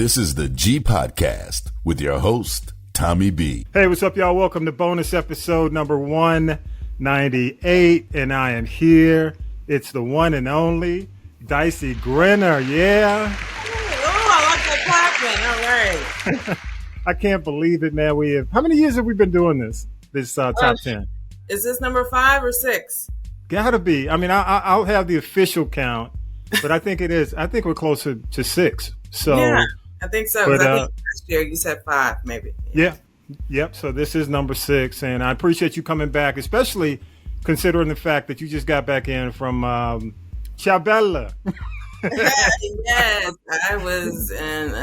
This is the G Podcast with your host, Tommy B. Hey, what's up, y'all? Welcome to bonus episode number 198, and I am here. It's the one and only DICEY Grenor, yeah? Oh, I like that clapping. All right. I can't believe it, man. How many years have we been doing this top 10? Is this number 5 or 6? Gotta be. I mean, I'll have the official count, but I think it is. I think we're closer to 6. So yeah, I think so. But, I think last year you said 5, maybe. Yeah. Yep. So this is number 6, and I appreciate you coming back, especially considering the fact that you just got back in from Chabella. Yes, I was in.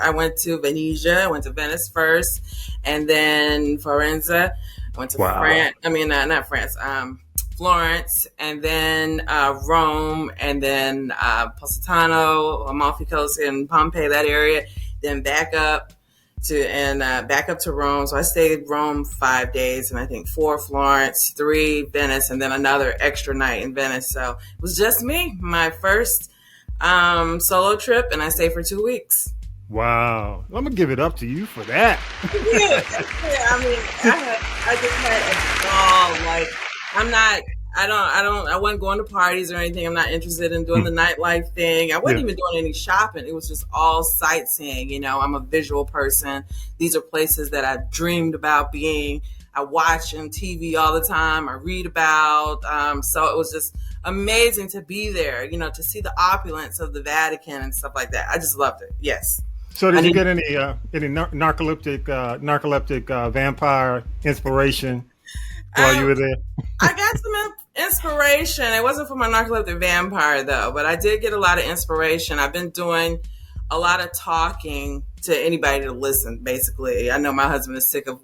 I went to Venezia. I went to Venice first, and then Firenze. I went to France. I mean, not France. Florence, and then Rome, and then Positano, Amalfi Coast, and Pompeii, that area. Then back up to Rome. So I stayed in Rome 5 days, and I think 4 Florence, 3 Venice, and then another extra night in Venice. So it was just me, my first solo trip, and I stayed for 2 weeks. Wow. I'm going to give it up to you for that. Yeah, I mean, I just had a ball. Like, I wasn't going to parties or anything. I'm not interested in doing the nightlife thing. I wasn't even doing any shopping. It was just all sightseeing. You know, I'm a visual person. These are places that I dreamed about being. I watch on TV all the time. I read about. So it was just amazing to be there, you know, to see the opulence of the Vatican and stuff like that. I just loved it. Yes. So did you get any narcoleptic vampire inspiration while you were there? I got some inspiration. It wasn't from a narcoleptic vampire, though, but I did get a lot of inspiration. I've been doing a lot of talking to anybody to listen, basically. I know my husband is sick of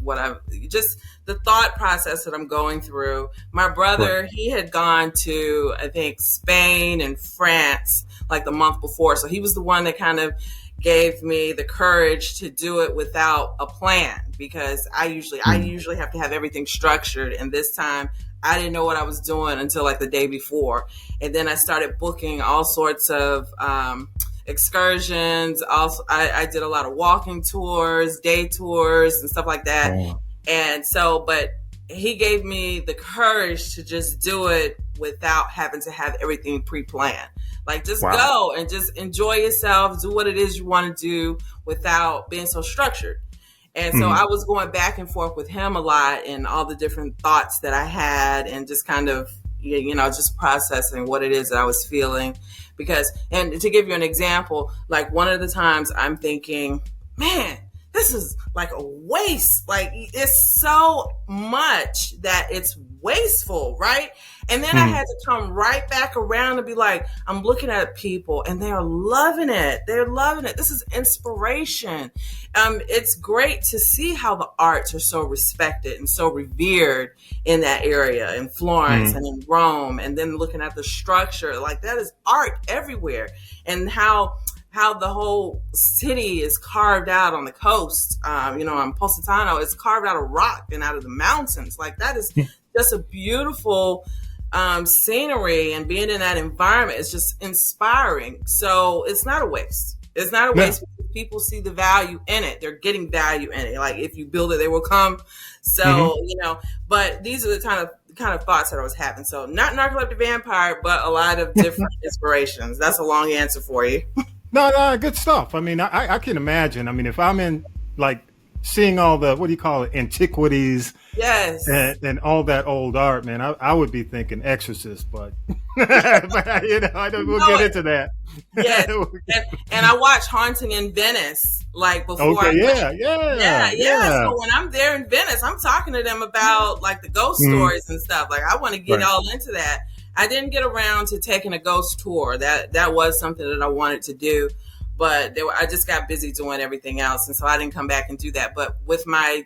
just the thought process that I'm going through. My brother, he had gone to, I think, Spain and France like the month before. So he was the one that kind of gave me the courage to do it without a plan, because I usually have to have everything structured. And this time I didn't know what I was doing until like the day before. And then I started booking all sorts of excursions. Also, I did a lot of walking tours, day tours and stuff like that. Oh. And so, but he gave me the courage to just do it without having to have everything pre-planned. Like, just go and just enjoy yourself, do what it is you want to do without being so structured. And so I was going back and forth with him a lot, and all the different thoughts that I had, and just kind of, you know, just processing what it is that I was feeling. Because, and to give you an example, like one of the times I'm thinking, man, this is like a waste. Like, it's so much that it's wasteful, right? And then I had to come right back around and be like, I'm looking at people and they are loving it. They're loving it. This is inspiration. It's great to see how the arts are so respected and so revered in that area, in Florence and in Rome. And then looking at the structure, like that is art everywhere. And how the whole city is carved out on the coast, you know, on Positano, it's carved out of rock and out of the mountains. Like, that is just a beautiful scenery, and being in that environment is just inspiring. So it's not a waste. It's not a waste. Because people see the value in it. They're getting value in it. Like, if you build it, they will come. So, you know, but these are the kind of thoughts that I was having. So not narcoleptic vampire, but a lot of different inspirations. That's a long answer for you. No, good stuff. I mean, I can imagine. I mean, if I'm in, like, seeing all the, what do you call it, antiquities, yes, and all that old art, man, I would be thinking Exorcist, but, but you know, we'll get into that. Yes, and I watch Haunting in Venice, like, before. Okay, yeah. So when I'm there in Venice, I'm talking to them about, like, the ghost stories and stuff. Like, I want to get all into that. I didn't get around to taking a ghost tour. That was something that I wanted to do, but I just got busy doing everything else, and so I didn't come back and do that. But with my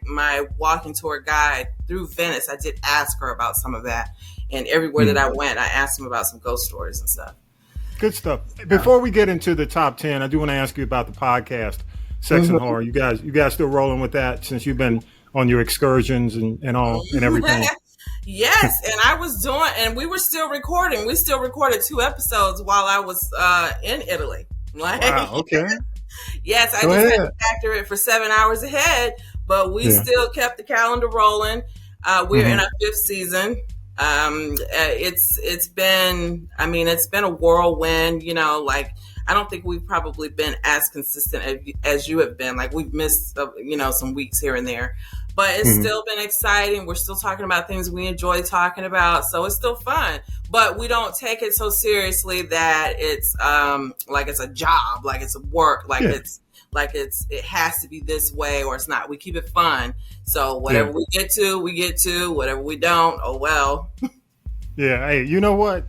walking tour guide through Venice, I did ask her about some of that, and everywhere that I went, I asked them about some ghost stories and stuff. Good stuff. Before we get into the top 10, I do want to ask you about the podcast, Sex and Horror. You guys still rolling with that since you've been on your excursions and all and everything? Yes, and I was doing, and we were still recording. We still recorded 2 episodes while I was in Italy. Like, wow, okay. Yes, I Go just had ahead. to factor it for 7 hours ahead, but we still kept the calendar rolling. We're in our 5th season. It's been, I mean, it's been a whirlwind, you know, like, I don't think we've probably been as consistent as you have been. Like, we've missed, you know, some weeks here and there, but it's still been exciting. We're still talking about things we enjoy talking about. So it's still fun, but we don't take it so seriously that it's, like it's a job, like it's a work, like it has to be this way or it's not. We keep it fun. So whatever we get to, whatever we don't, oh well. Yeah. Hey, you know what?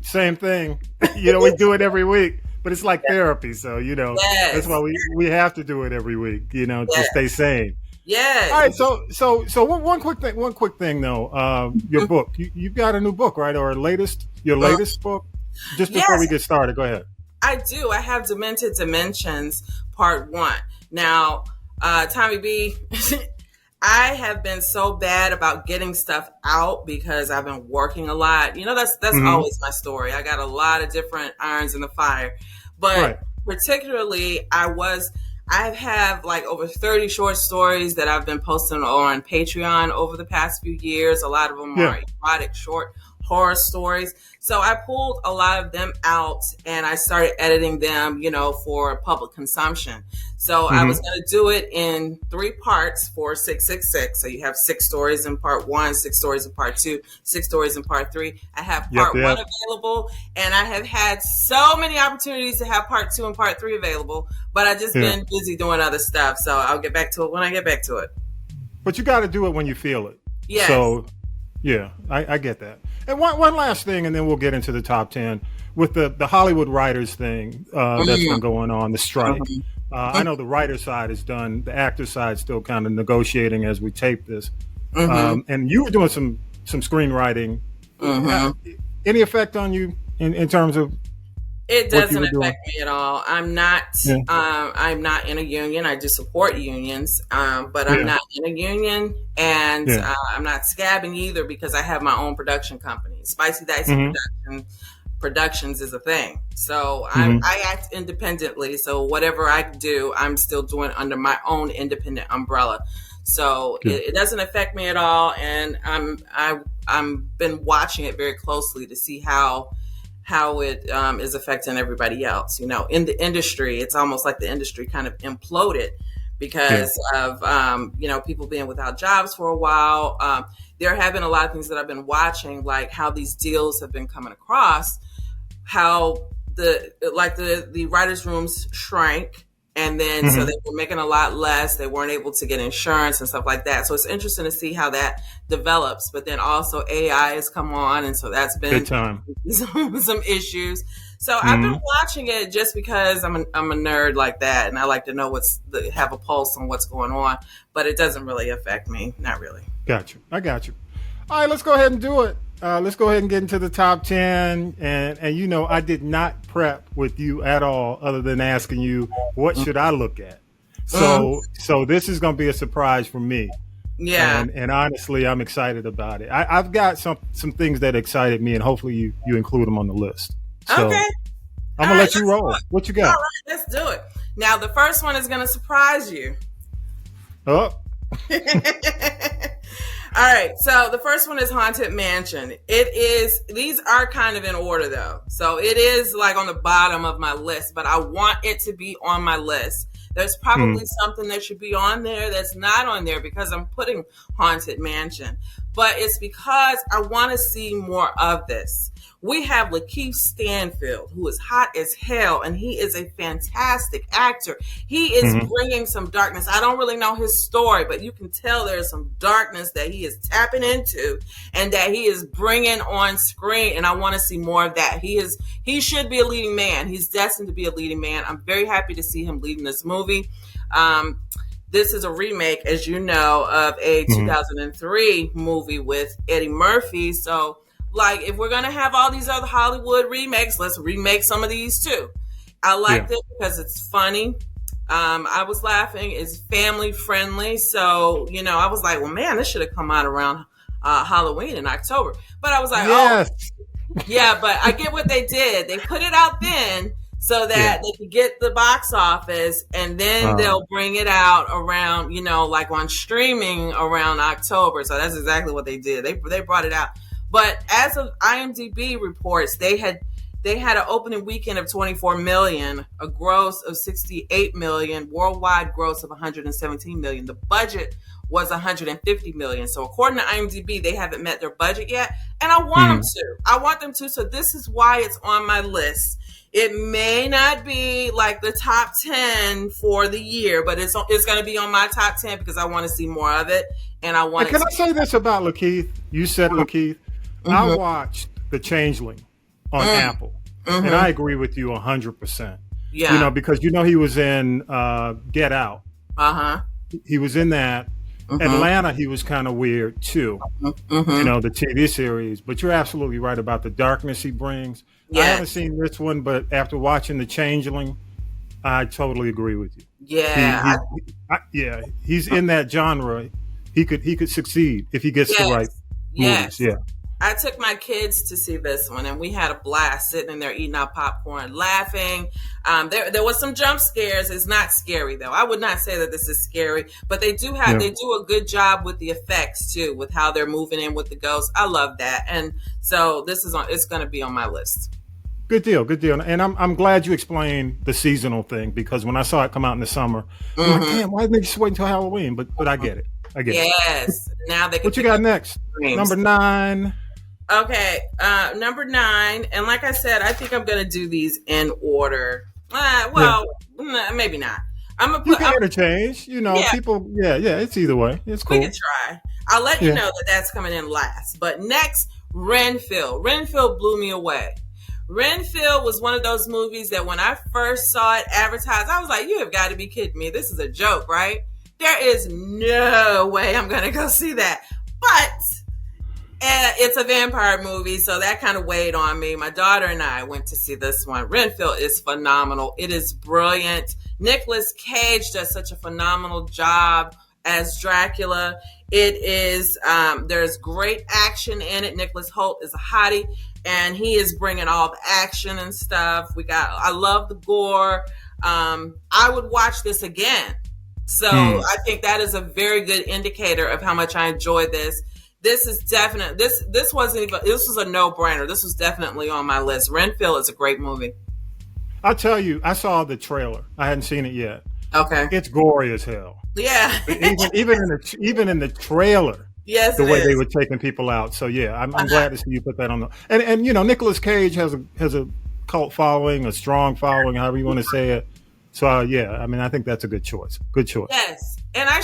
Same thing. You know, we do it every week, but it's like therapy. So, you know, that's why we have to do it every week, you know, to stay sane. Yes. All right. So one quick thing though. Your book, you've got a new book, right? Or your latest book? Just before we get started, go ahead. I do. I have Demented Dimensions Part 1. Now, Tommy B, I have been so bad about getting stuff out because I've been working a lot. You know, that's always my story. I got a lot of different irons in the fire. But particularly, I have like over 30 short stories that I've been posting on Patreon over the past few years. A lot of them are erotic short horror stories. So I pulled a lot of them out and I started editing them, you know, for public consumption. So I was going to do it in 3 parts for 666. So you have 6 stories in part 1, 6 stories in part 2, 6 stories in part 3. I have part 1 available, and I have had so many opportunities to have part 2 and part 3 available, but I just been busy doing other stuff. So I'll get back to it when I get back to it. But you got to do it when you feel it. Yes. So yeah, I get that. And one last thing, and then we'll get into the top 10 with the Hollywood writers thing that's been going on, the strike. I know the writer side is done. The actor side still kind of negotiating as we tape this. And you were doing some screenwriting. Any effect on you in terms of? It doesn't affect me at all. I'm not. I'm not in a union. I do support unions, but I'm not in a union, and I'm not scabbing either because I have my own production company. Spicy Dicey Productions is a thing. So I act independently. So whatever I do, I'm still doing under my own independent umbrella. So it doesn't affect me at all, and I'm been watching it very closely to see how it is affecting everybody else. You know, in the industry, it's almost like the industry kind of imploded because of, you know, people being without jobs for a while. There have been a lot of things that I've been watching, like how these deals have been coming across, how the writers' rooms shrank. And then, so they were making a lot less. They weren't able to get insurance and stuff like that. So it's interesting to see how that develops. But then also AI has come on. And so that's been some issues. So I've been watching it just because I'm a nerd like that. And I like to know have a pulse on what's going on. But it doesn't really affect me. Not really. Got you. I got you. All right, let's go ahead and do it. Let's go ahead and get into the top 10. And you know, I did not prep with you at all other than asking you, what should I look at? So this is going to be a surprise for me. Yeah. And honestly, I'm excited about it. I've got some things that excited me, and hopefully you include them on the list. So okay. I'm going to let you roll. What you got? All right, let's do it. Now, the first one is going to surprise you. Oh. All right, so the first one is Haunted Mansion. These are kind of in order though. So it is like on the bottom of my list, but I want it to be on my list. There's probably something that should be on there that's not on there because I'm putting Haunted Mansion. But it's because I want to see more of this. We have Lakeith Stanfield, who is hot as hell, and he is a fantastic actor. He is bringing some darkness. I don't really know his story, but you can tell there's some darkness that he is tapping into and that he is bringing on screen, and I want to see more of that. He should be a leading man. He's destined to be a leading man. I'm very happy to see him leading this movie. This is a remake, as you know, of a 2003 movie with Eddie Murphy. So, like, if we're going to have all these other Hollywood remakes, let's remake some of these too. I liked it because it's funny. I was laughing. It's family friendly. So, you know, I was like, well, man, this should have come out around Halloween in October. But I was like, oh, yeah, but I get what they did. They put it out then so that they could get the box office, and then they'll bring it out around, like on streaming around October. So that's exactly what they did. They brought it out. But as of IMDb reports, they had an opening weekend of 24 million, a gross of 68 million, worldwide gross of 117 million. The budget was 150 million. So according to IMDb, they haven't met their budget yet. And I want them to. I want them to. So this is why it's on my list. It may not be like the top 10 for the year, but it's going to be on my top 10 because I want to see more of it. And I want. Can I say this about Lakeith? You said Lakeith. I watched The Changeling on Apple, and I agree with you 100%. Yeah, because he was in Get Out. He was in that. Atlanta, he was kind of weird too. The TV series. But you're absolutely right about the darkness he brings. I haven't seen this one, but after watching The Changeling, I totally agree with you. Yeah, he's in that genre. He could succeed if he gets the right movies. Yeah. I took my kids to see this one, and we had a blast sitting in there eating our popcorn, laughing. There was some jump scares. It's not scary though. I would not say that this is scary, but they do a good job with the effects too, with how they're moving in with the ghosts. I love that, and so it's going to be on my list. Good deal. And I'm glad you explained the seasonal thing, because when I saw it come out in the summer, I'm like, damn, why didn't they just wait until Halloween? But I get it. Yes. Now they can. What you got next? Number 9. Okay, number 9, and like I said, I think I'm gonna do these in order. Maybe not. You can interchange. People. Yeah, it's either way. It's cool. We can try. I'll let you know that that's coming in last. But next, Renfield. Renfield blew me away. Renfield was one of those movies that when I first saw it advertised, I was like, "You have got to be kidding me! This is a joke, right? There is no way I'm gonna go see that." But it's a vampire movie, so that kind of weighed on me. My daughter and I went to see this one. Renfield is phenomenal. It is brilliant. Nicolas Cage does such a phenomenal job as Dracula. It is, there's great action in it. Nicholas Hoult is a hottie, and he is bringing all the action and stuff. I love the gore. I would watch this again. So I think that is a very good indicator of how much I enjoyed this. This is definitely, this was a no-brainer. This was definitely on my list. Renfield is a great movie. I'll tell you, I saw the trailer. I hadn't seen it yet. Okay. It's gory as hell. Yeah. even in the trailer. Yes, the way they were taking people out. So yeah, I'm glad to see you put that on the. And Nicolas Cage has a cult following, a strong following, however you want to say it. So I think that's a good choice. Good choice. Yes. And I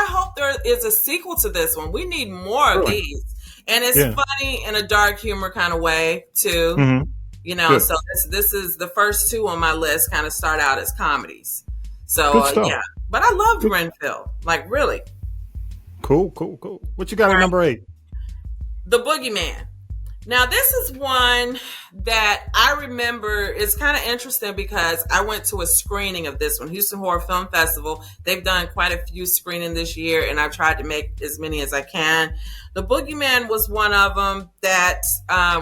hope there is a sequel to this one. We need more of these. And it's funny in a dark humor kind of way too. Mm-hmm. So this is the first 2 on my list kind of start out as comedies. So but I loved Renfield. Like really. Cool. What you got at number 8? The Boogeyman. Now, this is one that I remember is kind of interesting because I went to a screening of this one, Houston Horror Film Festival. They've done quite a few screenings this year, and I've tried to make as many as I can. The Boogeyman was one of them that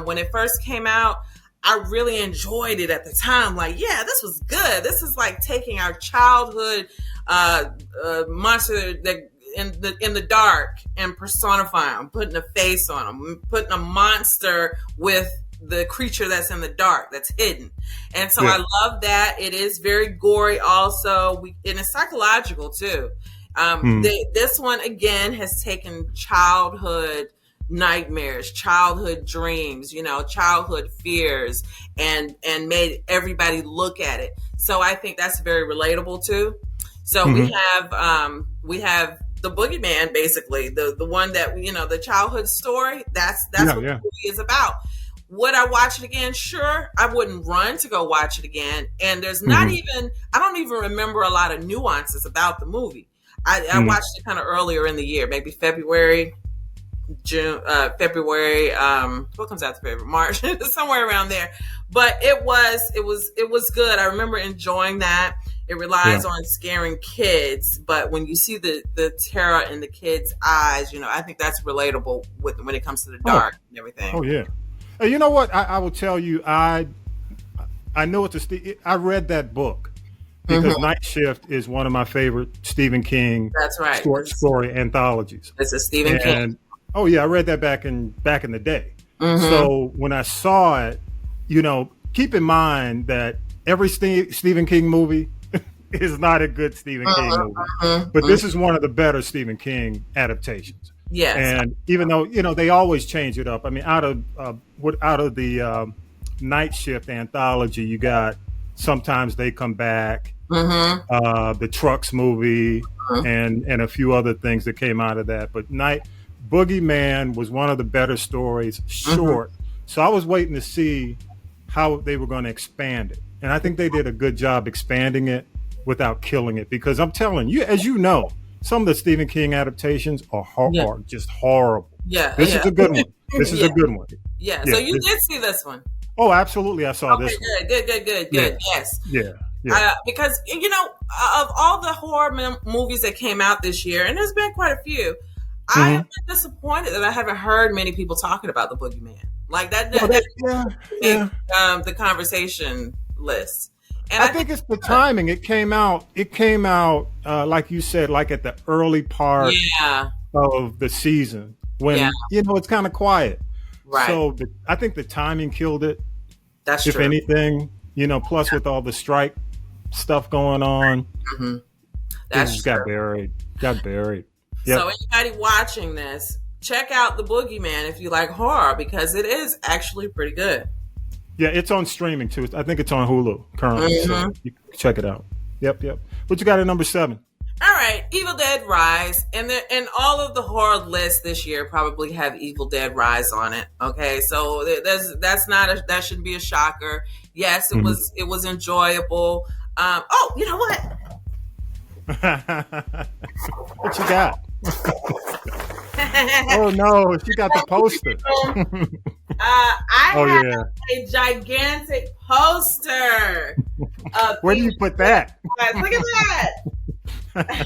when it first came out, I really enjoyed it at the time. Like, yeah, this was good. This is like taking our childhood monster that in the dark and personifying them, putting a face on them, putting a monster with the creature that's in the dark, that's hidden. And so I love that. It is very gory also, and it's psychological too. This one again has taken childhood nightmares, childhood dreams, childhood fears, and made everybody look at it. So I think that's very relatable too. So we have the Boogeyman, basically the one that the childhood story. That's what the movie is about. Would I watch it again? Sure. I wouldn't run to go watch it again. And there's I don't even remember a lot of nuances about the movie. I watched it kind of earlier in the year, maybe February, what comes out to February, March, somewhere around there. But it was good. I remember enjoying that. It relies on scaring kids, but when you see the terror in the kids' eyes, I think that's relatable when it comes to the dark and everything. Oh yeah. You know what? I will tell you, I know it's I read that book because Night Shift is one of my favorite Stephen King That's right. short story anthologies. It's a Stephen King. Oh yeah, I read that back in the day. So when I saw it, keep in mind that every Stephen King movie is not a good Stephen King movie, but this is one of the better Stephen King adaptations. Yes, and even though they always change it up. I mean, out of the Night Shift anthology, you got Sometimes They Come Back, the Trucks movie, and a few other things that came out of that. But Boogeyman was one of the better stories, short. So I was waiting to see how they were going to expand it, and I think they did a good job expanding it without killing it. Because I'm telling you, as you know, some of the Stephen King adaptations are just horrible. Yeah, this is a good one. This is a good one. Yeah. So you did see this one? Oh, absolutely. I saw this one. Good. Yes. Yeah. Because of all the horror movies that came out this year, and there's been quite a few, I have been disappointed that I haven't heard many people talking about the Boogeyman like that. The conversation list. And I think it's the timing. It came out, like you said, like at the early part of the season when, it's kind of quiet. Right. So I think the timing killed it. That's true. If anything, plus with all the strike stuff going on, that's got buried. Yep. So anybody watching this, check out The Boogeyman if you like horror, because it is actually pretty good. Yeah, it's on streaming too. I think it's on Hulu currently. So you can check it out. Yep. What you got at number 7? All right, Evil Dead Rise, and all of the horror lists this year probably have Evil Dead Rise on it. Okay, so that shouldn't be a shocker. Yes, it was enjoyable. You know what? What you got? Oh no, she got the poster. I have a gigantic poster. Where do you put that? Look at that. I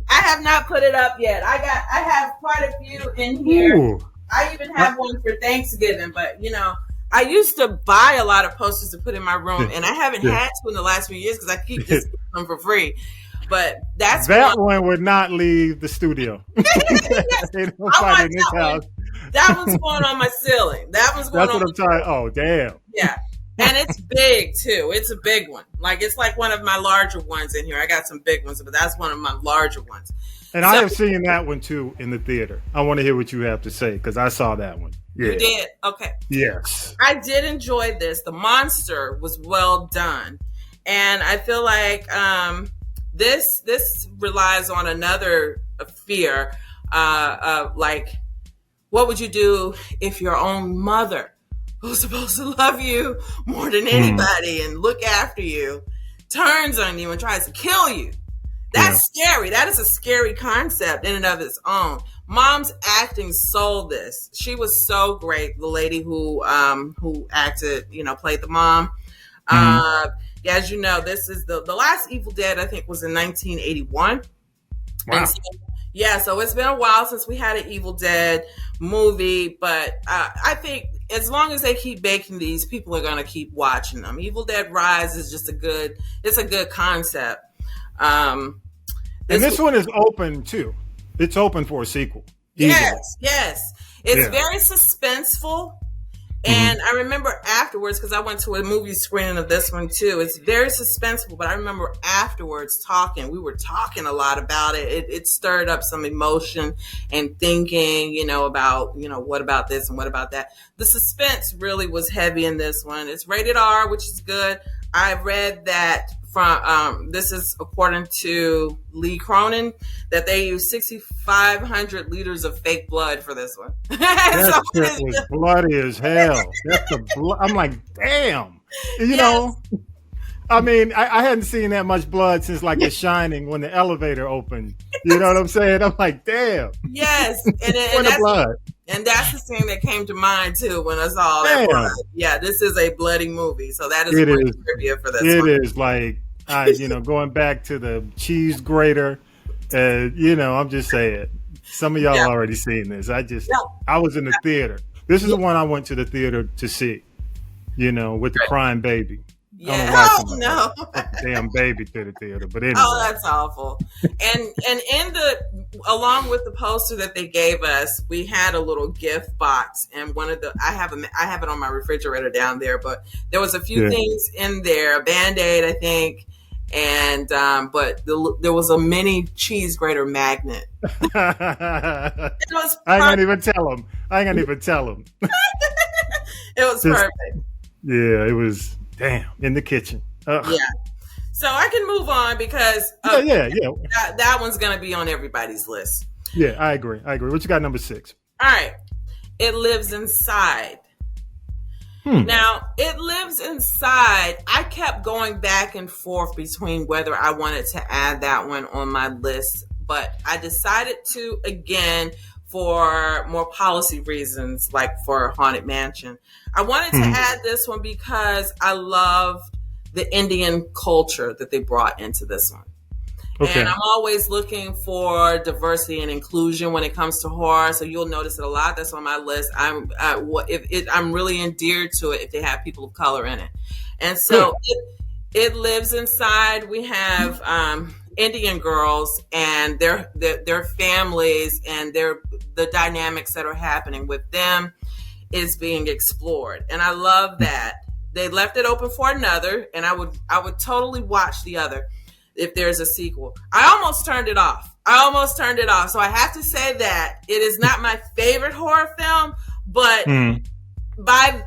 have not put it up yet. I have quite a few in here. Ooh. I even have one for Thanksgiving, but I used to buy a lot of posters to put in my room, and I haven't had to in the last few years because I keep just getting them for free. But that one would not leave the studio. They don't find it in this house. That one's going on my ceiling. That's what I'm trying. Oh, damn. Yeah. And it's big too. It's a big one. It's like one of my larger ones in here. I got some big ones, but that's one of my larger ones. And I have seen that one too in the theater. I want to hear what you have to say because I saw that one. Yeah. You did? Okay. Yes. I did enjoy this. The monster was well done. And I feel like this relies on another fear of what would you do if your own mother, who's supposed to love you more than anybody and look after you, turns on you and tries to kill you? That's scary. That is a scary concept in and of its own. Mom's acting sold this. She was so great. The lady who acted, played the mom. As you know, this is the last Evil Dead, I think, was in 1981. Wow. And so it's been a while since we had an Evil Dead movie, but I think as long as they keep making these, people are going to keep watching them. Evil Dead Rise is just a good concept. This one is open too. It's open for a sequel. Yes. It's very suspenseful. And I remember afterwards, because I went to a movie screening of this one too, it's very suspenseful, but I remember afterwards we were talking a lot about it. It stirred up some emotion and thinking, about, what about this and what about that. The suspense really was heavy in this one. It's rated R, which is good. I read that from, this is according to Lee Cronin, that they used 6,500 liters of fake blood for this one. That shit was bloody as hell. That's the blood. I'm like, damn. You know, I mean, I hadn't seen that much blood since like The Shining when the elevator opened. You know what I'm saying? I'm like, damn. Yes. And that's, blood. And that's the thing that came to mind too when I saw that blood. Yeah, this is a bloody movie. So that is great trivia for this one. It is like, going back to the cheese grater. I'm just saying, some of y'all already seen this. I was in the theater. This is the one I went to the theater to see, with the crying baby. Yeah. why Oh somebody no. took the damn baby to the theater, but anyway. Oh, that's awful. And in along with the poster that they gave us, we had a little gift box, and I have it on my refrigerator down there, but there was a few things in there, a Band-Aid, I think, and but there was a mini cheese grater magnet. It was I ain't gonna even tell him. It was perfect. Yeah, it was. Damn, in the kitchen. Yeah. So I can move on because that one's going to be on everybody's list. Yeah, I agree. What you got, number 6? All right. It Lives Inside. Now, It Lives Inside, I kept going back and forth between whether I wanted to add that one on my list, but I decided to, again, for more policy reasons, like for Haunted Mansion. I wanted to add this one because I love the Indian culture that they brought into this one. Okay. And I'm always looking for diversity and inclusion when it comes to horror. So you'll notice it a lot. That's on my list. I'm really endeared to it if they have people of color in it. And so it Lives Inside. We have Indian girls and their families and the dynamics that are happening with them is being explored. And I love that. They left it open for another, and I would totally watch the other if there's a sequel. I almost turned it off. So I have to say that it is not my favorite horror film, but by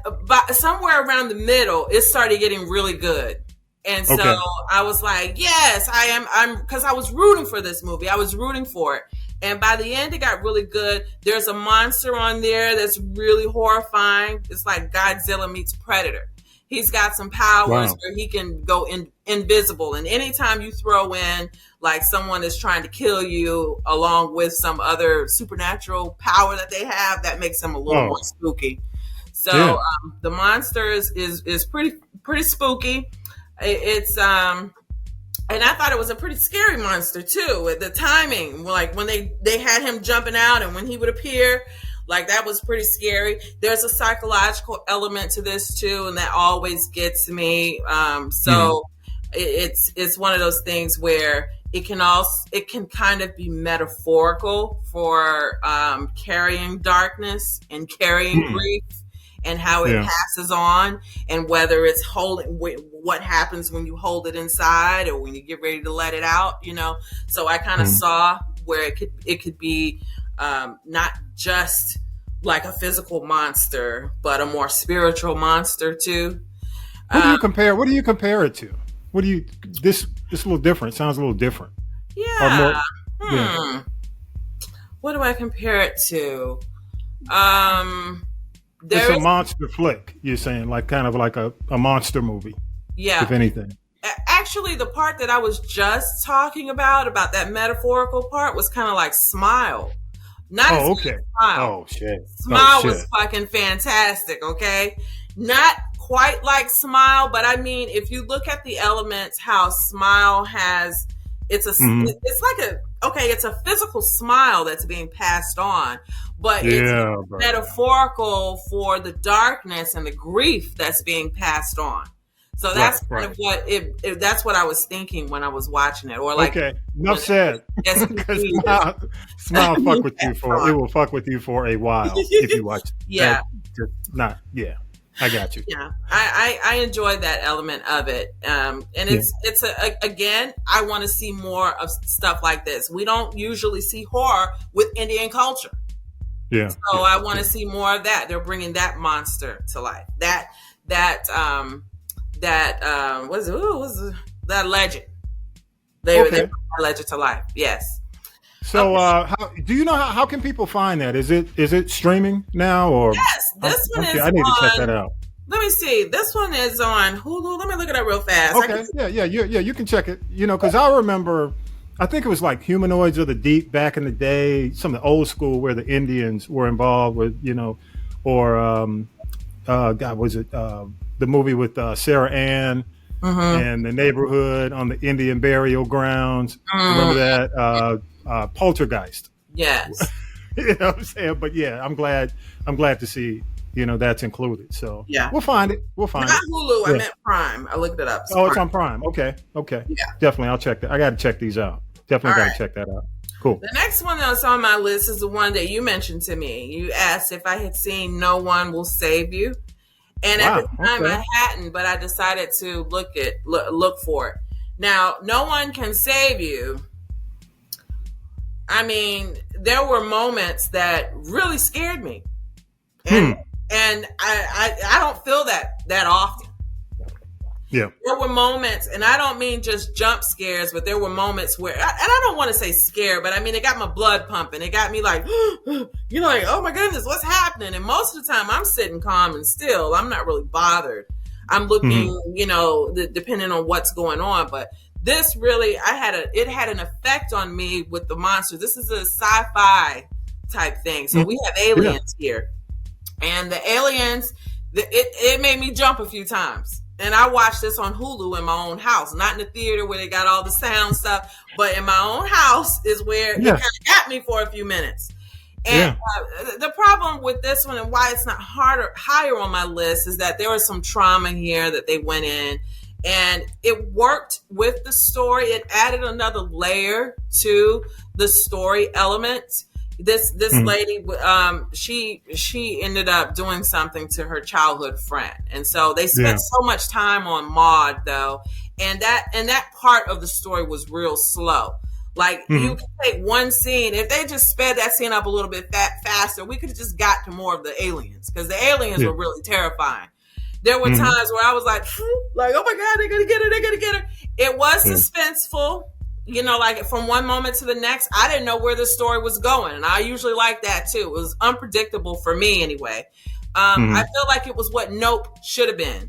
somewhere around the middle, it started getting really good. And so I was like, yes, I'm because I was rooting for this movie. I was rooting for it. And by the end, it got really good. There's a monster on there that's really horrifying. It's like Godzilla meets Predator. He's got some powers where he can go invisible. And anytime you throw in like someone is trying to kill you along with some other supernatural power that they have, that makes them a little more spooky. So the monster is pretty spooky. It's and I thought it was a pretty scary monster too. The timing, like when they had him jumping out and when he would appear, like that was pretty scary. There's a psychological element to this too, and that always gets me. It's one of those things where it can kind of be metaphorical for carrying darkness and carrying grief and how it passes on, and whether it's what happens when you hold it inside or when you get ready to let it out, So I kind of saw where it could be not just like a physical monster, but a more spiritual monster too. What do you compare it to? This a little different? Sounds a little different. Yeah. What do I compare it to? It's a monster flick, you're saying, like kind of like a monster movie. Yeah. If anything. Actually, the part that I was just talking about that metaphorical part was kind of like Smile. Smile. Oh, shit. Smile was fucking fantastic, okay? Not quite like Smile, but I mean, if you look at the elements, how Smile has, it's a physical smile that's being passed on, but it's metaphorical for the darkness and the grief that's being passed on. So that's kind of what that's what I was thinking when I was watching it. Or like, enough said. Smile fuck with you it will fuck with you for a while if you watch it. I got you. Yeah, I enjoyed that element of it, and it's again, I want to see more of stuff like this. We don't usually see horror with Indian culture. Yeah. So I want to see more of that. They're bringing that monster to life. That legend. They brought that legend to life. Yes. So, do you know how can people find that? Is it streaming now or? Yes, this one is. I need to check that out. Let me see. This one is on Hulu. Let me look it up real fast. Okay. You can check it. Because I remember, I think it was like Humanoids of the Deep back in the day, some of the old school where the Indians were involved with, or was it the movie with Sarah Ann and the neighborhood on the Indian burial grounds? Remember that? Poltergeist. Yes. You know what I'm saying? But yeah, I'm glad to see, that's included. So Yeah. we'll find it. We'll find Not it. Hulu. Yeah. I meant Prime. I looked it up. Oh, it's on Prime. Okay. Yeah. Definitely, I'll check that. I got to check these out. Definitely got to check that out. Cool. The next one that's on my list is the one that you mentioned to me. You asked if I had seen No One Will Save You. And at the time I hadn't, but I decided to look for it. Now, No One Can Save You. I mean, there were moments that really scared me. And I don't feel that often. Yeah. There were moments, and I don't mean just jump scares, but there were moments where, and I don't want to say scared, but I mean, it got my blood pumping. It got me like, like, oh my goodness, what's happening? And most of the time I'm sitting calm and still. I'm not really bothered. I'm looking, depending on what's going on. But this really, it had an effect on me with the monsters. This is a sci-fi type thing. So we have aliens here. And the aliens, it made me jump a few times. And I watched this on Hulu in my own house, not in the theater where they got all the sound stuff, but in my own house is where it kind of got me for a few minutes. And the problem with this one and why it's not higher on my list is that there was some trauma here that they went in, and it worked with the story. It added another layer to the story element. This lady, she ended up doing something to her childhood friend, and so they spent so much time on Maud though, and that part of the story was real slow. Like you can take one scene, if they just sped that scene up a little bit faster, we could have just got to more of the aliens, because the aliens were really terrifying. There were times where I was like, oh my God, they're gonna get her. It was suspenseful. Like from one moment to the next, I didn't know where the story was going. And I usually like that too. It was unpredictable for me anyway. I feel like it was what Nope should have been.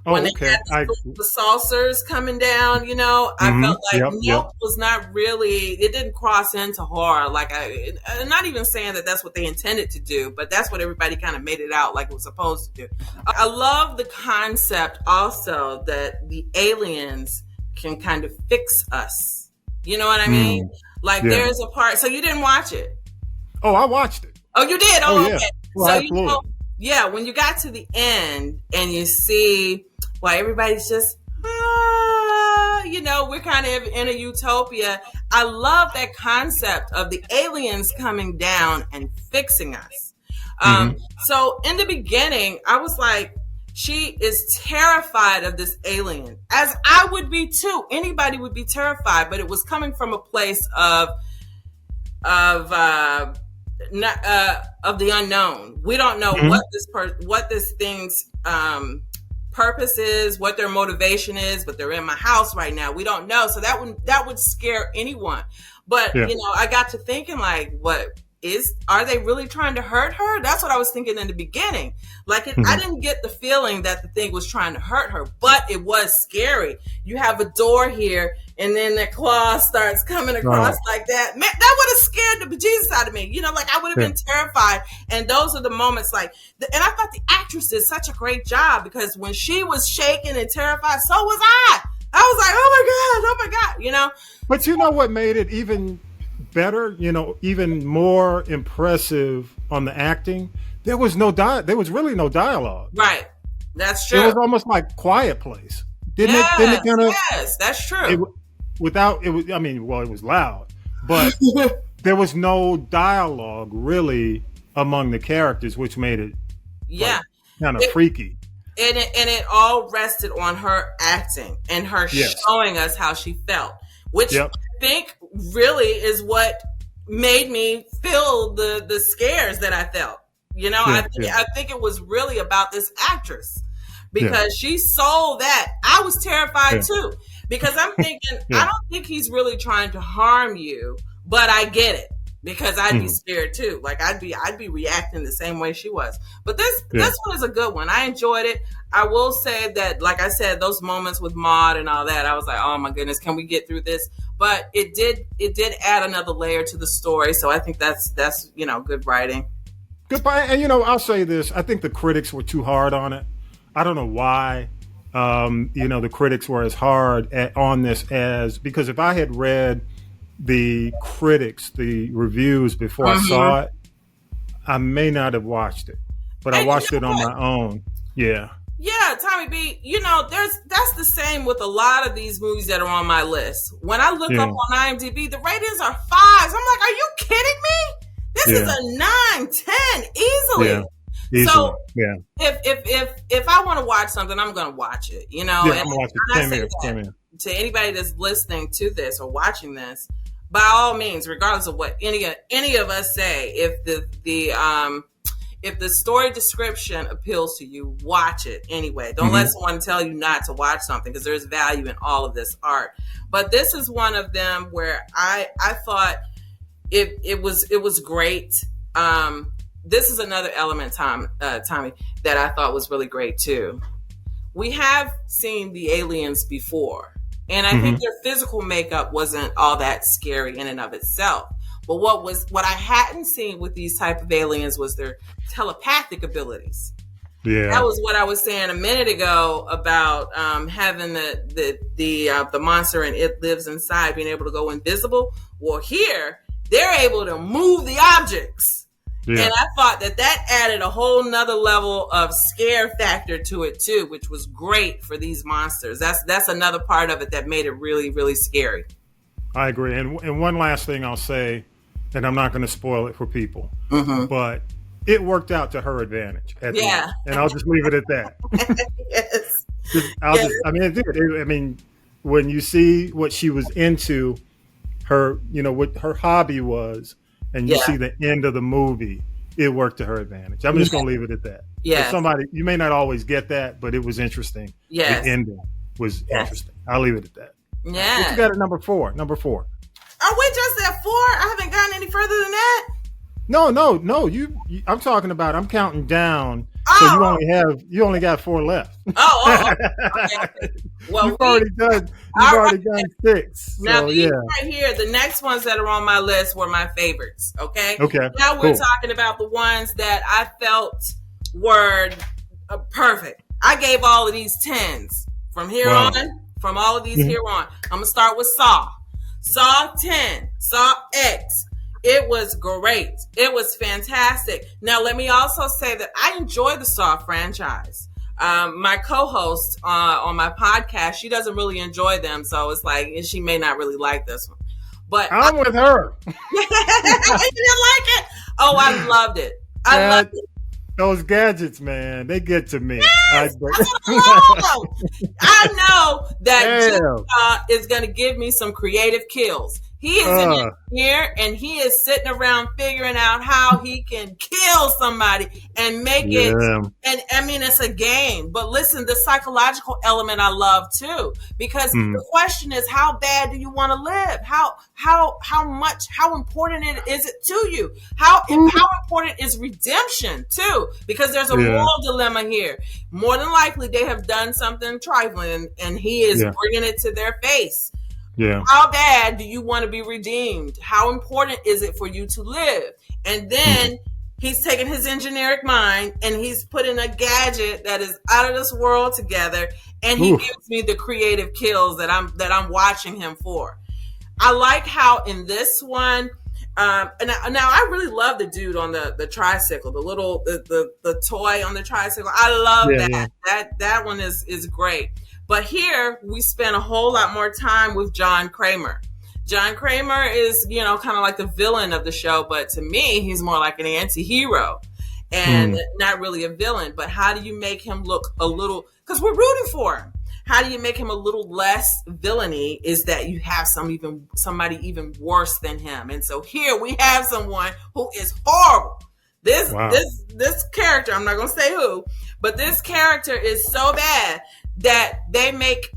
When they had the saucers coming down, I felt like Nope was not really, it didn't cross into horror. Like I'm not even saying that that's what they intended to do, but that's what everybody kind of made it out like it was supposed to do. I love the concept also that the aliens can kind of fix us. You know what I mean? Like there's a part. So you didn't watch it? Oh, I watched it. Oh, you did? Oh, okay. Well, so when you got to the end and you see, everybody's just, we're kind of in a utopia. I love that concept of the aliens coming down and fixing us. So in the beginning, I was like, she is terrified of this alien, as I would be too. Anybody would be terrified, but it was coming from a place of the unknown. We don't know what this thing's purpose is, what their motivation is, but they're in my house right now. We don't know, so that would scare anyone. But I got to thinking, like, are they really trying to hurt her? That's what I was thinking in the beginning. Like, I didn't get the feeling that the thing was trying to hurt her, but it was scary. You have a door here, and then the claw starts coming across like that. Man, that would have scared the bejesus out of me. I would have been terrified. And those are the moments, and I thought the actress did such a great job, because when she was shaking and terrified, so was I. I was like, oh my God. But you know what made it even better, even more impressive on the acting? There was really no dialogue. Right. That's true. It was almost like Quiet Place. Didn't it kind of? Yes, that's true. It was loud, but there was no dialogue really among the characters, which made it kind of freaky. And it all rested on her acting and her showing us how she felt, which I think really is what made me feel the scares that I felt. I think it was really about this actress, because she sold that. I was terrified too, because I'm thinking, I don't think he's really trying to harm you, but I get it, because I'd be scared too. Like I'd be reacting the same way she was. But this one is a good one. I enjoyed it. I will say that, like I said, those moments with Maud and all that, I was like, oh my goodness, can we get through this? But it did add another layer to the story. So I think that's good writing. Goodbye. And I'll say this. I think the critics were too hard on it. I don't know why. The critics were as hard on this because if I had read the reviews before I saw it, I may not have watched it. but I watched it on my own. Yeah. Yeah, Tommy B, that's the same with a lot of these movies that are on my list. When I look up on IMDb, the ratings are 5s. I'm like, are you kidding me? This is a 9, 10 easily. Yeah. Easily. So if I want to watch something, I'm going to watch it, Yeah, I'm going to watch it. To anybody that's listening to this or watching this, by all means, regardless of what any of us say, if the story description appeals to you, watch it anyway. Don't let someone tell you not to watch something, because there's value in all of this art. But this is one of them where I thought it was great. This is another element, Tommy, that I thought was really great too. We have seen the aliens before, and I think their physical makeup wasn't all that scary in and of itself. But what I hadn't seen with these type of aliens was their telepathic abilities. Yeah, that was what I was saying a minute ago about having the monster and it lives inside being able to go invisible. Well, here they're able to move the objects, and I thought that added a whole nother level of scare factor to it too, which was great for these monsters. That's another part of it that made it really, really scary. I agree. And one last thing I'll say, and I'm not going to spoil it for people, but it worked out to her advantage. At the end. And I'll just leave it at that. Yes. It did. I mean, when you see what she was into, her, what her hobby was, and you see the end of the movie, it worked to her advantage. I'm just going to leave it at that. Yeah. Somebody, you may not always get that, but it was interesting. Yes. The ending was interesting. I'll leave it at that. Yeah. What you got at number 4? Number 4. Are we just at 4? I haven't gotten any further than that. No. You I'm talking about. I'm counting down. So you only got 4 left. Okay. Well, you've already done 6. Now these right here, the next ones that are on my list were my favorites. Okay. Now we're talking about the ones that I felt were perfect. I gave all of these 10s from here on. From all of these here on, I'm gonna start with Saw 10, Saw X. It was great. It was fantastic. Now, let me also say that I enjoy the Saw franchise. My co-host on my podcast, she doesn't really enjoy them, so it's like she may not really like this one. But I'm with her. You didn't like it? Oh, I loved it. I loved it. Those gadgets, man, they get to me. Yes, I know that is going to give me some creative kills. He is an engineer, and he is sitting around figuring out how he can kill somebody and make it. And I mean, it's a game. But listen, the psychological element I love too, because the question is, how bad do you want to live? How important is it to you? How important is redemption too? Because there's a moral dilemma here. More than likely, they have done something trifling, and he is bringing it to their face. Yeah. How bad do you want to be redeemed? How important is it for you to live? And then he's taking his engineering mind and he's putting a gadget that is out of this world together, and he gives me the creative kills that I'm watching him for. I like how in this one, and now I really love the dude on the tricycle, the toy on the tricycle. I love that. Yeah. That one is great. But here we spend a whole lot more time with John Kramer. John Kramer is, kind of like the villain of the show, but to me, he's more like an anti-hero and not really a villain. But how do you make him look a little, because we're rooting for him. How do you make him a little less villainy is that you have somebody even worse than him. And so here we have someone who is horrible. This character, I'm not going to say who, but this character is so bad that they make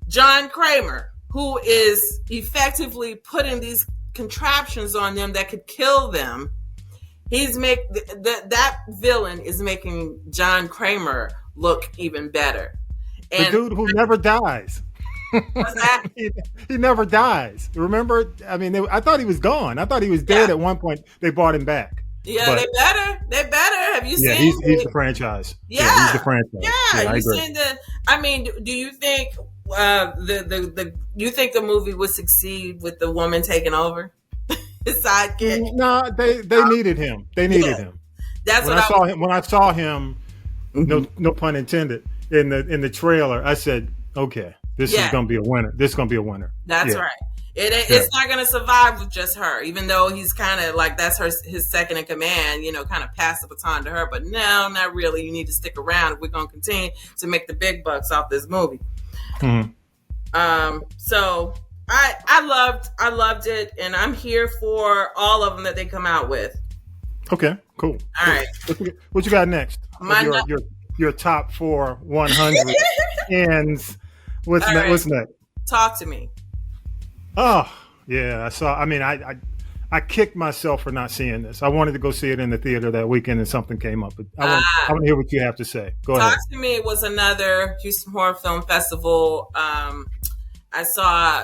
John Kramer, who is effectively putting these contraptions on them that could kill them. That villain is making John Kramer look even better. And the dude who never dies. What's that? He never dies. Remember? I mean, I thought he was gone. I thought he was dead at one point. They brought him back. Yeah, but they better. Have you seen? Yeah, he's the franchise. Yeah, he's the franchise. Yeah, you seen the? I mean, do you think you think the movie would succeed with the woman taking over his sidekick? No, they needed him. They needed him. That's when what I saw him. When I saw him, no pun intended, in the trailer, I said, okay, this is gonna be a winner. This is gonna be a winner. That's right. It's not gonna survive with just her, even though he's kind of like that's his second in command. Kind of pass the baton to her. But no, not really. You need to stick around if we're gonna continue to make the big bucks off this movie. So I loved it, and I'm here for all of them that they come out with. Okay, cool. All right, what you got next? Your top 4 100 ends. What's next? Talk to me. Oh yeah, I saw. I mean, I kicked myself for not seeing this. I wanted to go see it in the theater that weekend, and something came up. But I want to hear what you have to say. Go ahead. Talk to Me was another Houston Horror Film Festival. I saw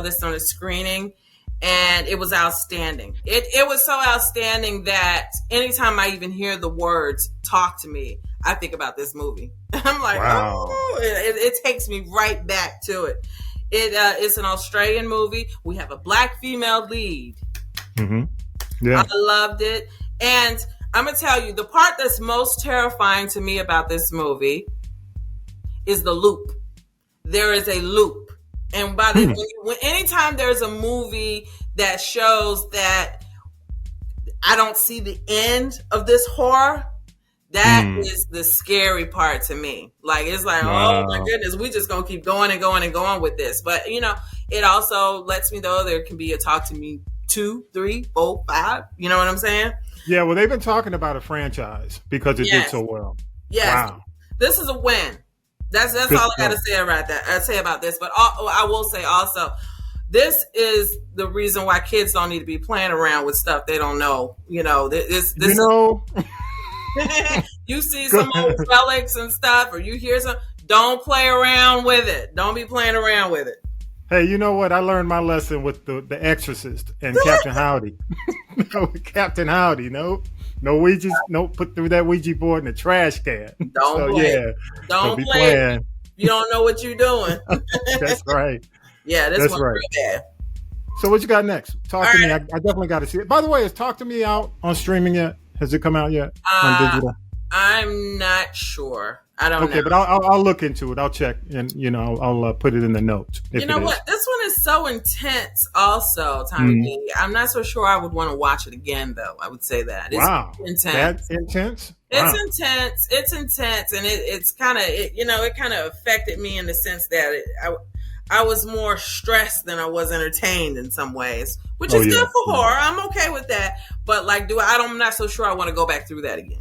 this on a screening, and it was outstanding. It was so outstanding that anytime I even hear the words "talk to me," I think about this movie. I'm like, wow. Oh, it takes me right back to it. It's an Australian movie. We have a Black female lead. Yeah, I loved it, and I'm gonna tell you the part that's most terrifying to me about this movie is the loop. There is a loop. And by anytime there's a movie that shows that I don't see the end of this horror, that is the scary part to me. Like, it's like, oh my goodness, we just gonna keep going and going and going with this. But it also lets me know there can be a Talk to Me 2, 3, 4, 5. You know what I'm saying? Yeah. Well, they've been talking about a franchise because it did so well. Yes. Wow. This is a win. That's all I got to say about this. But I will say also, this is the reason why kids don't need to be playing around with stuff they don't know. You see some old relics and stuff, or you hear some. Don't play around with it. Don't be playing around with it. Hey, you know what? I learned my lesson with the Exorcist and Captain Howdy. Captain Howdy, no Ouija, put through that Ouija board in the trash can. Don't play. Don't be play. Playing. You don't know what you're doing. That's right. Yeah, this one's real bad. So what you got next? Talk to me. I definitely got to see it. By the way, is Talk to Me out on streaming yet? Has it come out yet on digital? I'm not sure. I don't know. Okay, but I'll look into it. I'll check, and I'll put it in the notes. You know what? This one is so intense. Also, Tommy B. I'm not so sure I would want to watch it again, though. I would say that. It's intense. That's intense. It's intense, and it's kind of it kind of affected me in the sense that I was more stressed than I was entertained in some ways, which is good for horror. I'm okay with that, but like, I'm not so sure I want to go back through that again.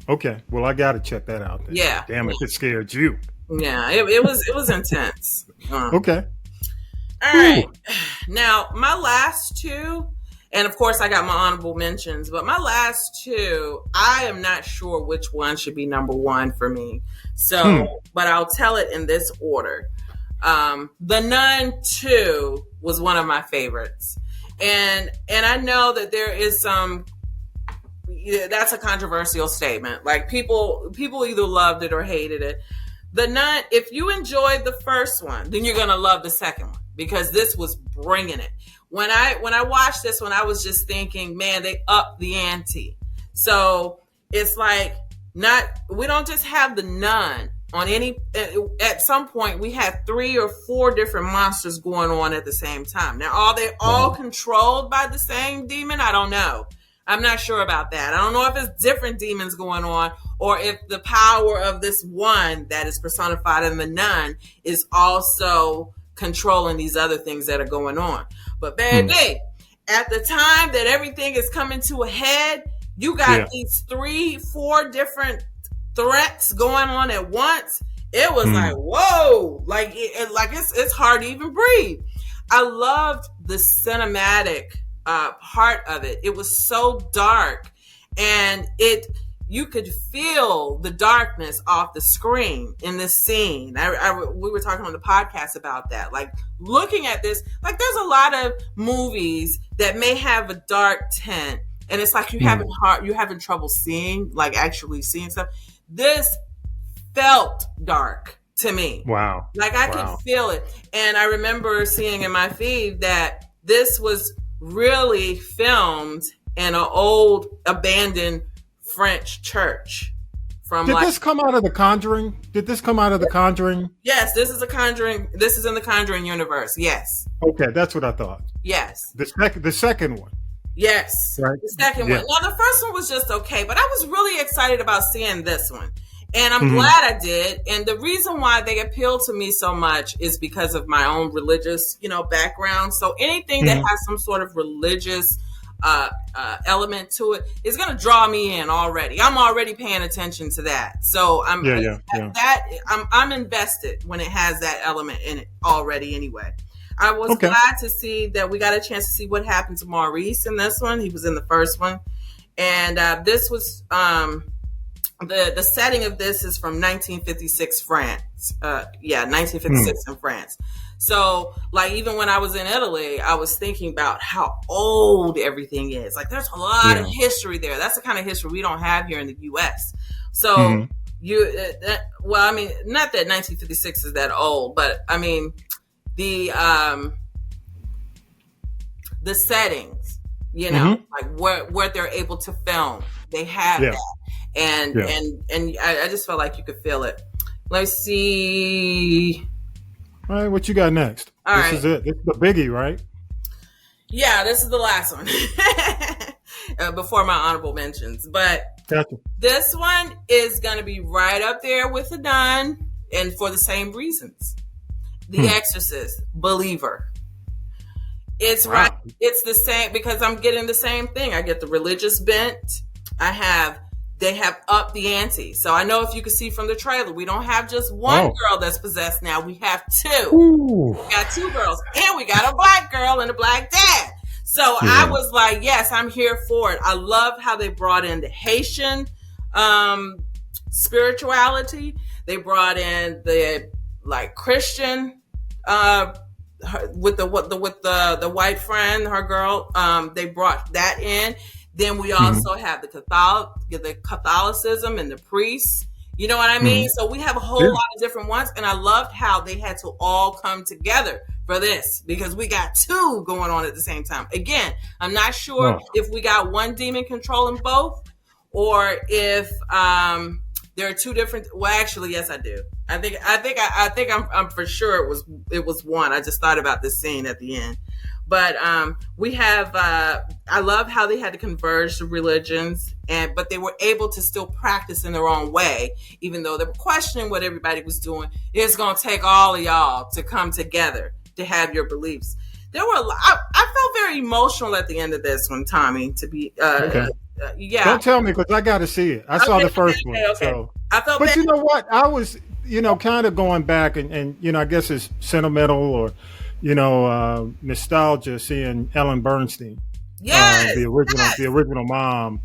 Okay, well, I got to check that out then. Yeah. Damn it scared you. Yeah, it was intense. Okay. All right. Now, my last two, and of course I got my honorable mentions, but my last two, I am not sure which one should be number one for me. So, but I'll tell it in this order. The Nun 2 was one of my favorites. And I know that there is some, that's a controversial statement. Like people either loved it or hated it. The Nun, if you enjoyed the first one, then you're going to love the second one because this was bringing it. When I watched this one, I was just thinking, man, they upped the ante. So it's like we don't just have the Nun on at some point we had 3 or 4 different monsters going on at the same time. Now, are they all controlled by the same demon? I don't know. I'm not sure about that. I don't know if it's different demons going on or if the power of this one that is personified in the Nun is also controlling these other things that are going on. But baby, at the time that everything is coming to a head, you got these 3, 4 different threats going on at once. It was like, whoa, like it's hard to even breathe. I loved the cinematic part of it. It was so dark, and you could feel the darkness off the screen in this scene. We were talking on the podcast about that. Like looking at this, like there's a lot of movies that may have a dark tint, and it's like you're having trouble seeing, like actually seeing stuff. This felt dark to me. Wow. Like I could feel it. And I remember seeing in my feed that this was really filmed in an old abandoned French church. Did this come out of The Conjuring? Yes, this is a Conjuring. This is in the Conjuring universe. Yes. Okay, that's what I thought. Yes. The second one. Yes. Right. The second one. Now, the first one was just okay, but I was really excited about seeing this one. And I'm glad I did. And the reason why they appeal to me so much is because of my own religious, background. So anything that has some sort of religious element to it is going to draw me in already. I'm already paying attention to that. So I'm invested when it has that element in it already anyway. I was glad to see that we got a chance to see what happened to Maurice in this one. He was in the first one. And this was the setting of this is from 1956 France. 1956 in France. So, like, even when I was in Italy, I was thinking about how old everything is. Like, there's a lot of history there. That's the kind of history we don't have here in the U.S. So, not that 1956 is that old, but I mean, the settings, like where they're able to film, they have that, and I just felt like you could feel it. Let's see. All right, what you got next? This is it. This is the biggie, right? Yeah, this is the last one before my honorable mentions. But this one is going to be right up there with The Nun, and for the same reasons. The Exorcist, Believer. It's right. It's the same because I'm getting the same thing. I get the religious bent. They have upped the ante. So I know if you can see from the trailer, we don't have just one girl that's possessed now. We have two. Ooh. We got two girls. And we got a black girl and a black dad. So I was like, yes, I'm here for it. I love how they brought in the Haitian spirituality. They brought in the Christian with the white friend, her girl. They brought that in. Then we also have the Catholicism and the priests. You know what I mean? So we have a whole lot of different ones. And I loved how they had to all come together for this because we got two going on at the same time. Again, I'm not sure if we got one demon controlling both or if there are two different. Well, actually, yes, I do. I think I'm for sure it was one. I just thought about this scene at the end. But we have, I love how they had to converge the religions, but they were able to still practice in their own way, even though they were questioning what everybody was doing. It's going to take all of y'all to come together to have your beliefs. There were, I felt very emotional at the end of this one, Tommy, to be, Don't tell me because I got to see it. I saw the first one. So. I felt but you know what? I was, kind of going back and I guess it's sentimental or, nostalgia seeing Ellen Bernstein, the original mom,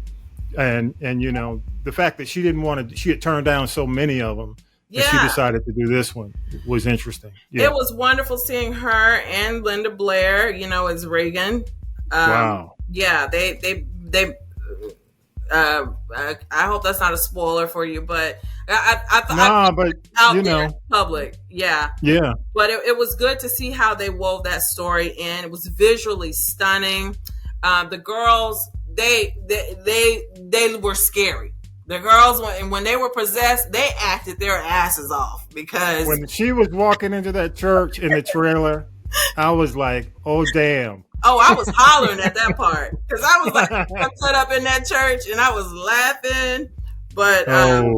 and the fact that she had turned down so many of them, and she decided to do this one was interesting. Yeah. It was wonderful seeing her and Linda Blair, as Reagan. Wow. Yeah, they. I hope that's not a spoiler for you, but I thought out there in public, yeah. But it was good to see how they wove that story in. It was visually stunning. The girls, they were scary. The girls, when they were possessed, they acted their asses off because when she was walking into that church in the trailer, I was like, "Oh damn." Oh, I was hollering at that part because I was like, I put up in that church and I was laughing. But the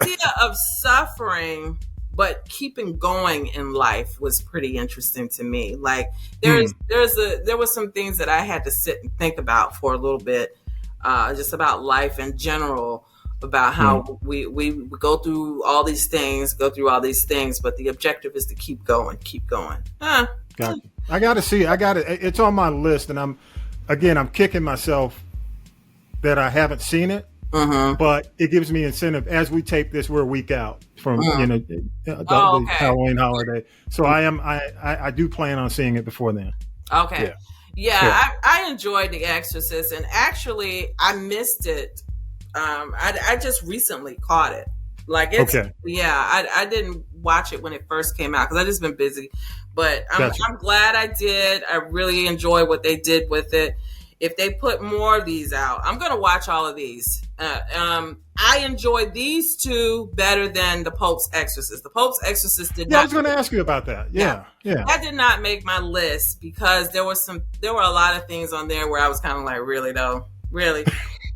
idea of suffering but keeping going in life was pretty interesting to me. Like there was some things that I had to sit and think about for a little bit, just about life in general. About how we go through all these things, but the objective is to keep going. Gotcha. I got to see it. It's on my list, and I'm kicking myself that I haven't seen it, but it gives me incentive. As we tape this, we're a week out from the Halloween holiday, so I do plan on seeing it before then. Okay. Yeah. I enjoyed The Exorcist, and actually I missed it. I just recently caught it. I didn't watch it when it first came out because I've just been busy. But I'm glad I did. I really enjoyed what they did with it. if they put more of these out, I'm going to watch all of these. I enjoyed these two better than The Pope's Exorcist. The Pope's Exorcist did not. I was going to ask you about that. Yeah. That did not make my list because there were a lot of things on there where I was kind of like, really though? Really?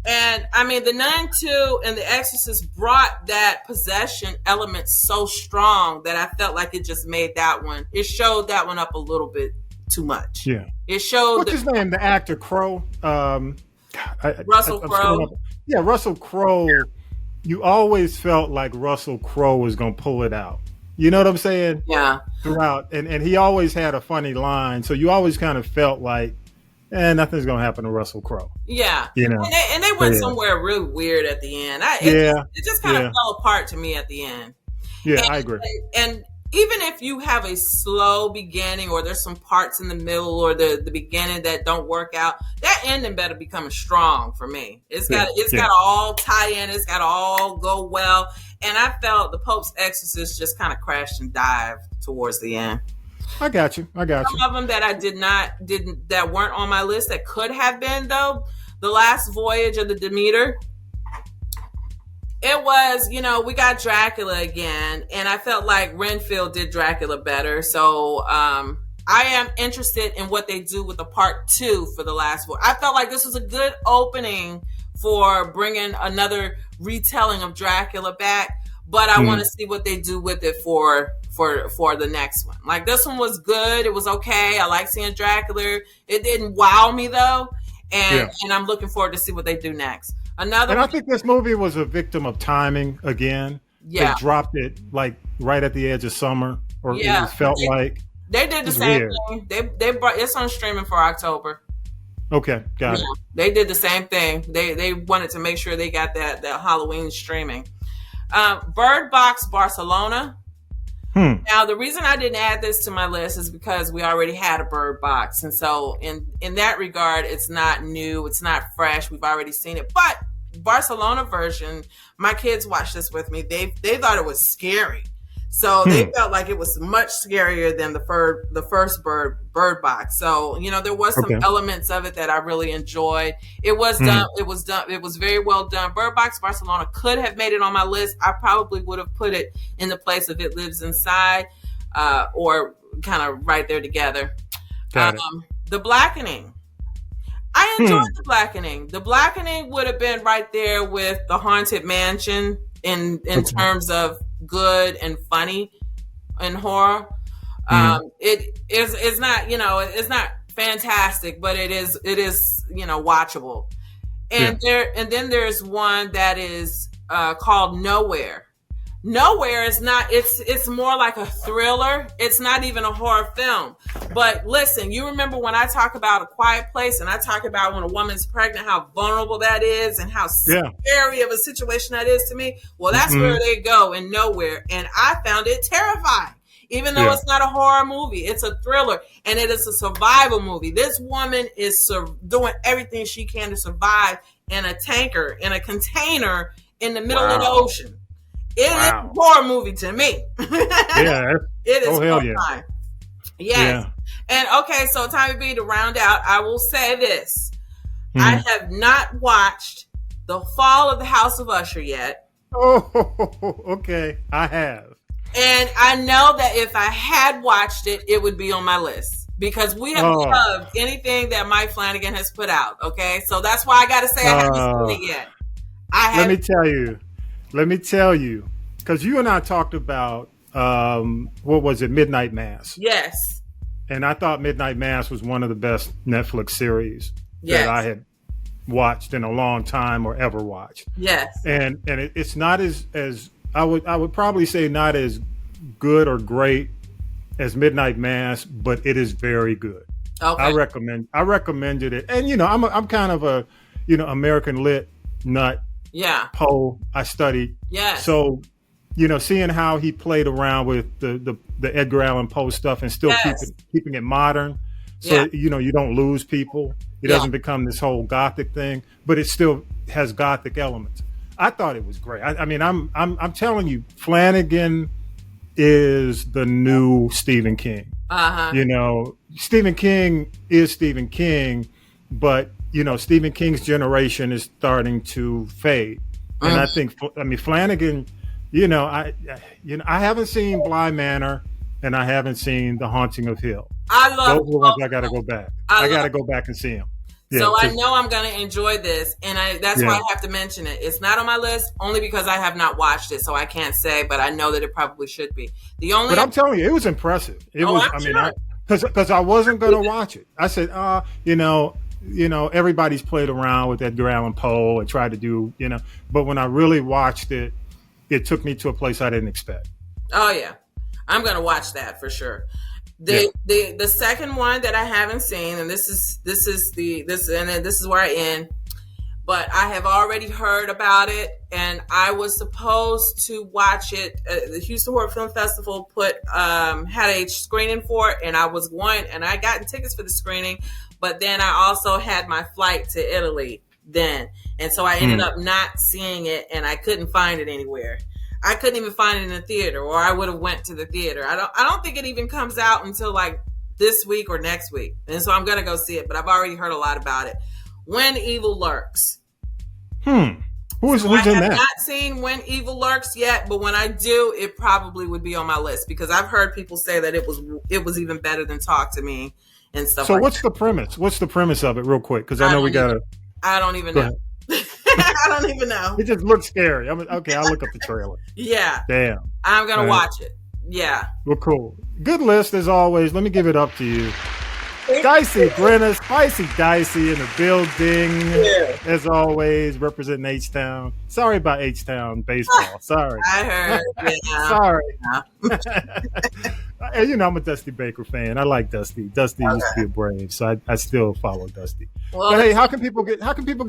And I mean, The Nun 2 and The Exorcist brought that possession element so strong that I felt like it just made that one. It showed that one up a little bit too much. Yeah. It showed. What's his name? The actor Crowe. Russell Crowe. Yeah, Russell Crowe. You always felt like Russell Crowe was going to pull it out. You know what I'm saying? Yeah. Throughout, and he always had a funny line, so you always kind of felt like, nothing's going to happen to Russell Crowe. Yeah. You know. And they went somewhere really weird at the end. It just kind of fell apart to me at the end. Yeah, I agree. And even if you have a slow beginning or there's some parts in the middle or the beginning that don't work out, that ending better become strong for me. It's got to all tie in. It's got to all go well. And I felt The Pope's Exorcist just kind of crashed and dived towards the end. I got you. Some of them that I that weren't on my list that could have been though. The Last Voyage of the Demeter. It was, we got Dracula again, and I felt like Renfield did Dracula better. So I am interested in what they do with the part 2 for The Last Voyage. I felt like this was a good opening for bringing another retelling of Dracula back, but I want to see what they do with it for the next one. Like, this one was good. It was okay. I like seeing Dracula. It didn't wow me though, and I'm looking forward to see what they do next. I think this movie was a victim of timing again. Yeah. They dropped it like right at the edge of summer, or it felt like. They did the same thing. They brought it's on streaming for October. Okay, got it. They did the same thing. They wanted to make sure they got that Halloween streaming. Bird Box Barcelona. Now, the reason I didn't add this to my list is because we already had a Bird Box. And so in that regard, it's not new. It's not fresh. We've already seen it. But Barcelona version, my kids watched this with me. They thought it was scary. So they felt like it was much scarier than the first Bird Box. So, there was some elements of it that I really enjoyed. It was done. It was very well done. Bird Box Barcelona could have made it on my list. I probably would have put it in the place of It Lives Inside, or kind of right there together. The Blackening. I enjoyed The Blackening. The Blackening would have been right there with The Haunted Mansion in terms of good and funny and horror. It's not, it's not fantastic, but it is watchable. And then there's one that is called Nowhere. Nowhere is not, it's more like a thriller. It's not even a horror film. But listen, you remember when I talk about A Quiet Place and I talk about when a woman's pregnant, how vulnerable that is and how scary of a situation that is to me? Well, that's where they go in Nowhere. And I found it terrifying. Even though it's not a horror movie, it's a thriller and it is a survival movie. This woman is doing everything she can to survive in a tanker, in a container in the middle of the ocean. It is a horror movie to me. It is horrifying. Yes. Yeah. And okay, so time to round out, I will say this. I have not watched The Fall of the House of Usher yet. Oh, okay. I have. And I know that if I had watched it, it would be on my list. Because we have loved anything that Mike Flanagan has put out. Okay? So that's why I got to say I haven't seen it yet. Let me tell you, because you and I talked about, what was it, Midnight Mass? Yes. And I thought Midnight Mass was one of the best Netflix series that I had watched in a long time or ever watched. Yes. And it's not as I would probably say not as good or great as Midnight Mass, but it is very good. Okay. I recommended it. And I'm kind of a American lit nut. Yeah. Poe, I studied. Yeah. So, seeing how he played around with the Edgar Allan Poe stuff and still keeping it modern. So, you don't lose people. It doesn't become this whole gothic thing, but it still has gothic elements. I thought it was great. I mean, I'm telling you, Flanagan is the new Stephen King. Uh-huh. Stephen King is Stephen King, but Stephen King's generation is starting to fade. And I think, Flanagan, I haven't seen Bly Manor and I haven't seen The Haunting of Hill. I love those are the ones I got to go back. I got to go back and see them. Yeah, so I know I'm going to enjoy this, and that's why I have to mention it. It's not on my list only because I have not watched it, so I can't say, but I know that it probably should be. But I'm telling you, it was impressive. It was. Because I wasn't going to watch it. I said, everybody's played around with Edgar Allan Poe and tried to do, But when I really watched it, it took me to a place I didn't expect. Oh yeah, I'm going to watch that for sure. The second one that I haven't seen, and this is where I end, but I have already heard about it, and I was supposed to watch it. The Houston Horror Film Festival had a screening for it, and I was going, and I got tickets for the screening, but then I also had my flight to Italy then, and so I ended up not seeing it, and I couldn't find it anywhere. I couldn't even find it in the theater, or I would have went to the theater. I don't think it even comes out until like this week or next week. And so I'm going to go see it, but I've already heard a lot about it. When Evil Lurks. Who's in that? I have not seen When Evil Lurks yet, but when I do, it probably would be on my list because I've heard people say that it was even better than Talk to Me and stuff so like what's the premise? What's the premise of it real quick? Because I know we got to... I don't even know. I don't even know. It just looks scary. Okay, I'll look up the trailer. Yeah. Damn. I'm going to watch it. Yeah. Well, cool. Good list as always. Let me give it up to you. Dicey Grenor, Spicy Dicey in the building. Yeah. As always, representing H-Town. Sorry about H-Town baseball. Sorry. I heard. Yeah. Sorry. Yeah. I'm a Dusty Baker fan. I like Dusty. Dusty used to be a Brave, so I still follow Dusty. Well, but hey, how can people get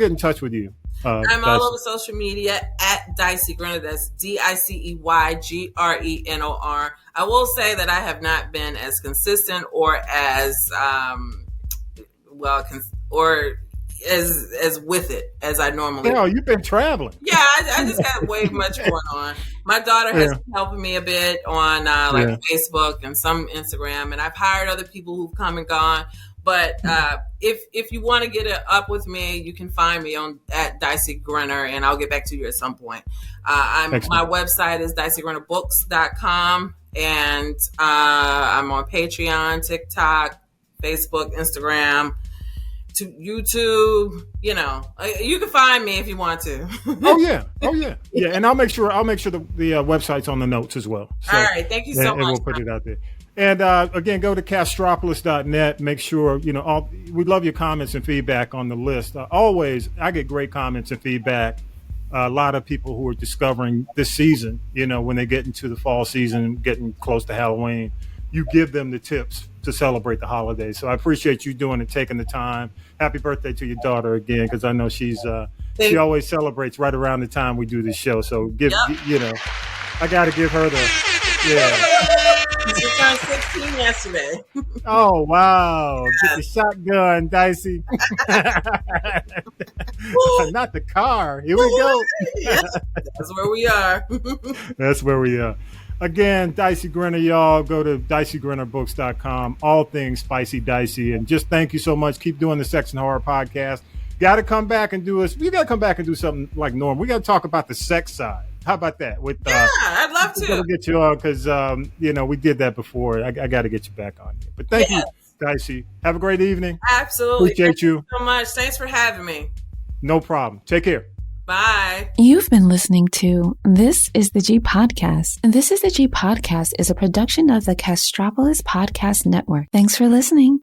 in touch with you? I'm all over social media at Dicey Grenor. That's DICEYGRENOR. I will say that I have not been as consistent or as as with it as I normally. Yeah, you've been traveling. Yeah, I just have way much going on. My daughter has been helping me a bit on Facebook and some Instagram, and I've hired other people who've come and gone. But if you want to get up with me, you can find me at Dicey Grenor, and I'll get back to you at some point. My website is DiceyGrenorBooks.com, and I'm on Patreon, TikTok, Facebook, Instagram, to YouTube. You can find me if you want to. Oh yeah. Yeah, and I'll make sure the website's on the notes as well. So, all right, thank you so much. And we'll put it out there. And again, go to Castropolis.net. Make sure, we love your comments and feedback on the list. Always, I get great comments and feedback. A lot of people who are discovering this season, when they get into the fall season, getting close to Halloween, you give them the tips to celebrate the holidays. So I appreciate you doing it, taking the time. Happy birthday to your daughter again, because I know she always celebrates right around the time we do this show. So I got to give her She turned 16 yesterday. Oh, wow. Get the shotgun, Dicey. Not the car. Here we go. Yes, that's where we are. That's where we are. Again, Dicey Grenor, y'all. Go to DiceyGrenorBooks.com. All things Spicy Dicey. And just thank you so much. Keep doing the Sex and Horror podcast. Got to come back and do something like normal. We got to talk about the sex side. How about that? I'd love to. We'll get you on because, we did that before. I got to get you back on here. But thank you, Dicey. Have a great evening. Absolutely. Appreciate you so much. Thanks for having me. No problem. Take care. Bye. You've been listening to This is the G Podcast. This is the G Podcast is a production of the Castropolis Podcast Network. Thanks for listening.